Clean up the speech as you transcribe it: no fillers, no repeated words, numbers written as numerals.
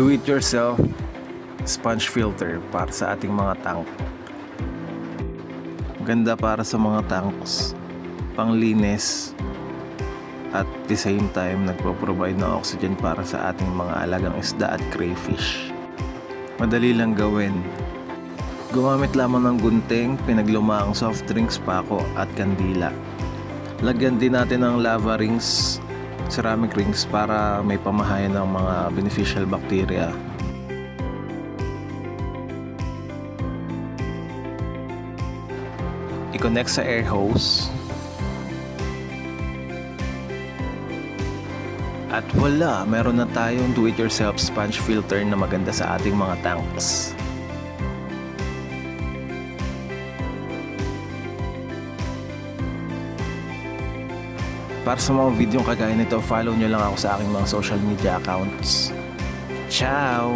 do-it-yourself sponge filter para sa ating mga tank. Ganda para sa mga tanks, panglinis, at the same time nagpo-provide ng oxygen para sa ating mga alagang isda at crayfish. Madali lang gawin. Gumamit lamang ng gunting, pinaglumaang soft drinks, pako at kandila. Lagyan din natin ng lava rings, ceramic rings para may pamahayan ng mga beneficial bacteria. I-connect sa air hose. At wala, meron na tayong do-it-yourself sponge filter na maganda sa ating mga tanks. Para sa mga videong kagaya nito, follow nyo lang ako sa aking mga social media accounts. Ciao!